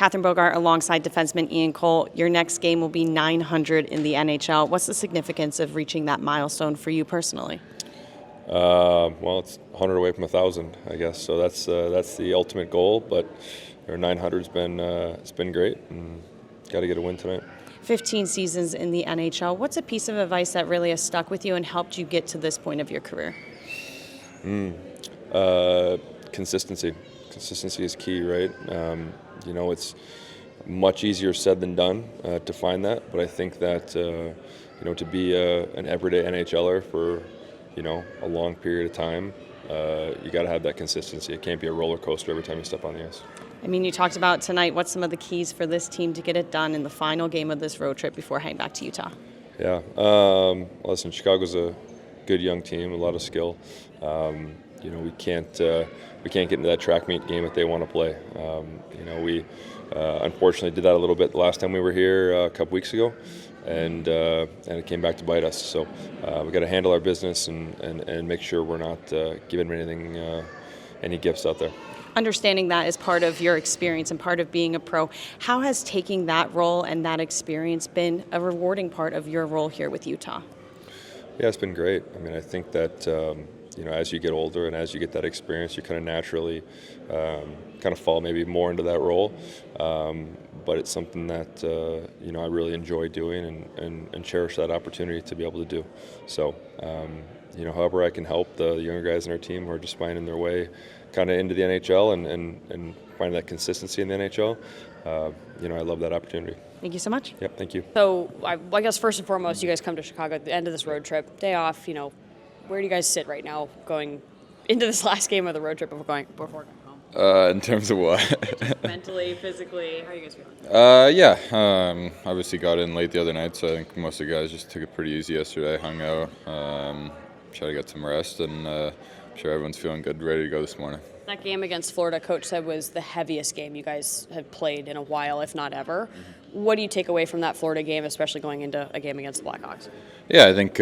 Catherine Bogart alongside defenseman Ian Cole. Your next game will be 900 in the NHL. What's the significance of reaching that milestone for you personally? Well, it's 100 away from 1,000, I guess. So that's the ultimate goal. But 900's been it's been great, and got to get a win tonight. 15 seasons in the NHL. What's a piece of advice that really has stuck with you and helped you get to this point of your career? Consistency. Consistency is key, right? It's much easier said than done to find that. But I think that to be an everyday NHLer for a long period of time, you got to have that consistency. It can't be a roller coaster every time you step on the ice. I mean, you talked about tonight. What's some of the keys for this team to get it done in the final game of this road trip before heading back to Utah? Yeah. Listen, Chicago's a good young team, a lot of skill. We can't get into that track meet game that they want to play. We unfortunately did that a little bit the last time we were here a couple weeks ago, and it came back to bite us. So we got to handle our business and make sure we're not giving any gifts out there. Understanding that is part of your experience and part of being a pro. How has taking that role and that experience been a rewarding part of your role here with Utah? Yeah, it's been great. I mean, I think that as you get older and as you get that experience, you kind of naturally kind of fall maybe more into that role. But it's something that I really enjoy doing and cherish that opportunity to be able to do. So however I can help the younger guys in our team who are just finding their way kind of into the NHL and finding that consistency in the NHL, I love that opportunity. Thank you so much. Yep, thank you. So I guess first and foremost, you guys come to Chicago at the end of this road trip, day off. Where do you guys sit right now going into this last game of the road trip before going home? In terms of what? Mentally, physically, how are you guys feeling? Obviously got in late the other night, so I think most of the guys just took it pretty easy yesterday, hung out, tried to get some rest, and I'm sure everyone's feeling good, ready to go this morning. That game against Florida, Coach said was the heaviest game you guys have played in a while, if not ever. What do you take away from that Florida game, especially going into a game against the Blackhawks? Yeah, I think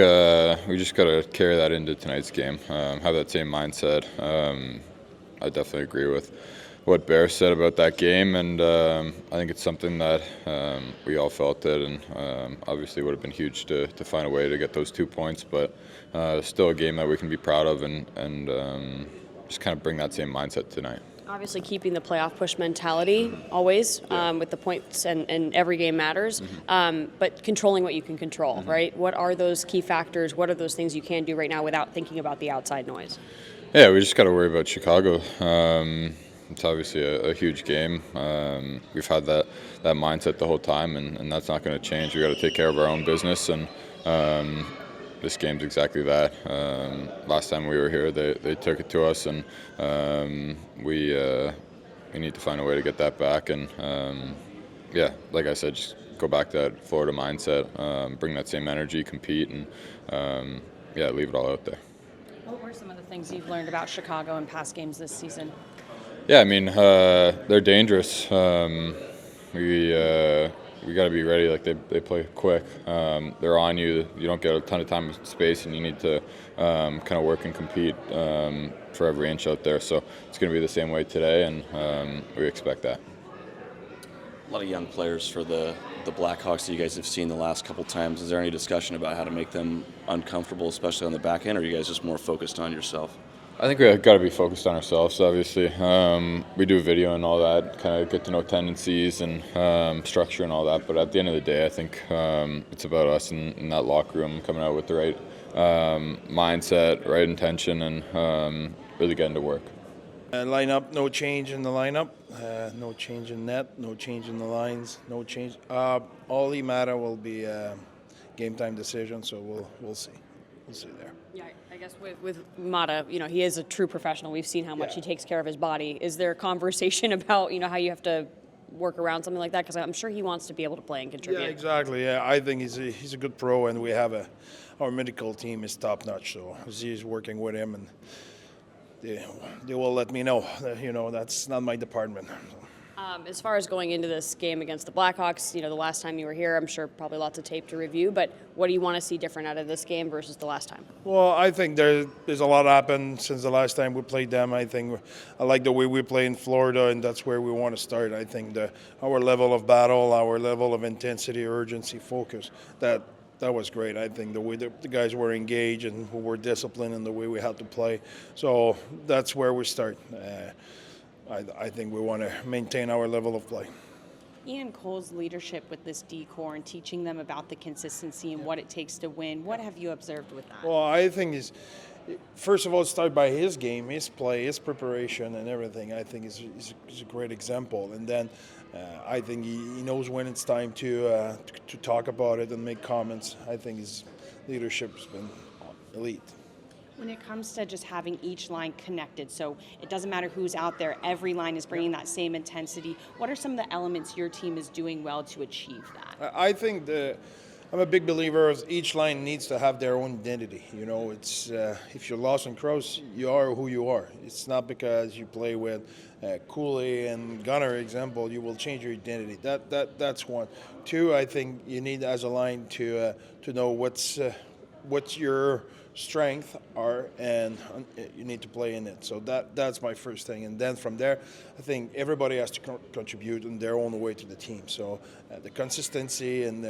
we just got to carry that into tonight's game, have that same mindset. I definitely agree with what Bear said about that game, and I think it's something that we all felt it, and obviously would have been huge to find a way to get those 2 points, but still a game that we can be proud of and just kind of bring that same mindset tonight. Obviously keeping the playoff push mentality always with the points and every game matters, but controlling what you can control, right? What are those key factors? What are those things you can do right now without thinking about the outside noise? Yeah, we just got to worry about Chicago. It's obviously a huge game. We've had that mindset the whole time, and that's not going to change. We got to take care of our own business, and this game's exactly that. Last time we were here, they took it to us, and we need to find a way to get that back. And like I said, just go back to that Florida mindset, bring that same energy, compete, and leave it all out there. What were some of the things you've learned about Chicago in past games this season? Yeah, I mean, they're dangerous. We got to be ready. Like they play quick. They're on you. You don't get a ton of time and space, and you need to kind of work and compete for every inch out there. So it's going to be the same way today, and we expect that. A lot of young players for the Blackhawks that you guys have seen the last couple times. Is there any discussion about how to make them uncomfortable, especially on the back end, or are you guys just more focused on yourself? I think we got to be focused on ourselves, obviously. We do video and all that, kind of get to know tendencies and structure and all that. But at the end of the day, I think it's about us in that locker room coming out with the right mindset, right intention, and really getting to work. Lineup, no change in the lineup, no change in net, no change in the lines, no change. All that matter will be game time decision, so we'll see. We'll see there. Yeah, I guess with Mata, he is a true professional. We've seen how much he takes care of his body. Is there a conversation about, how you have to work around something like that? Because I'm sure he wants to be able to play and contribute. Yeah, exactly. Yeah, I think he's a good pro, and we have our medical team is top notch. So he's working with him, and they will let me know. That's not my department. As far as going into this game against the Blackhawks, the last time you were here, I'm sure probably lots of tape to review, but what do you want to see different out of this game versus the last time? Well, I think there's a lot happened since the last time we played them. I like the way we play in Florida, and that's where we want to start. I think our level of battle, our level of intensity, urgency, focus, that was great. I think the way the guys were engaged and were disciplined in the way we had to play. So that's where we start. I think we want to maintain our level of play. Ian Cole's leadership with this D-core and teaching them about the consistency and what it takes to win, what have you observed with that? Well, I think first of all, it started by his game, his play, his preparation, and everything. I think is a great example. And then I think he knows when it's time to talk about it and make comments. I think his leadership's been elite. When it comes to just having each line connected, so it doesn't matter who's out there, every line is bringing that same intensity. What are some of the elements your team is doing well to achieve that? I think I'm a big believer of each line needs to have their own identity. It's if you're Lawson Crouse, you are who you are. It's not because you play with Cooley and Gunner, example, you will change your identity. That's one. Two, I think you need as a line to know what's your strength are, and you need to play in it. So that's my first thing, and then from there, I think everybody has to contribute in their own way to the team. So the consistency, and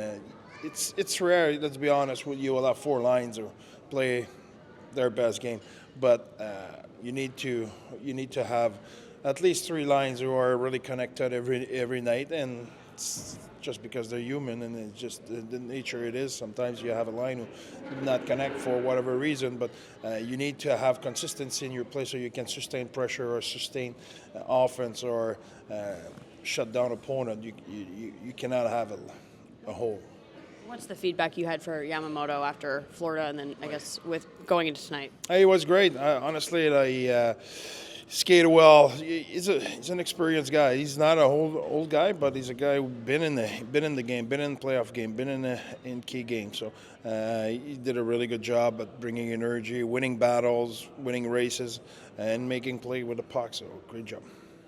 it's rare. Let's be honest, you will have four lines or play their best game, but you need to have at least three lines who are really connected every night, and it's just because they're human, and it's just the nature it is. Sometimes you have a line who did not connect for whatever reason, but you need to have consistency in your play so you can sustain pressure or sustain offense or shut down opponent. You cannot have a hole. What's the feedback you had for Yamamoto after Florida, and then I guess with going into tonight? He was great. Honestly, skated well. He's an experienced guy. He's not an old guy, but he's a guy who's been in the game, been in the playoff game, been in key games. So he did a really good job at bringing energy, winning battles, winning races, and making play with the puck. So great job.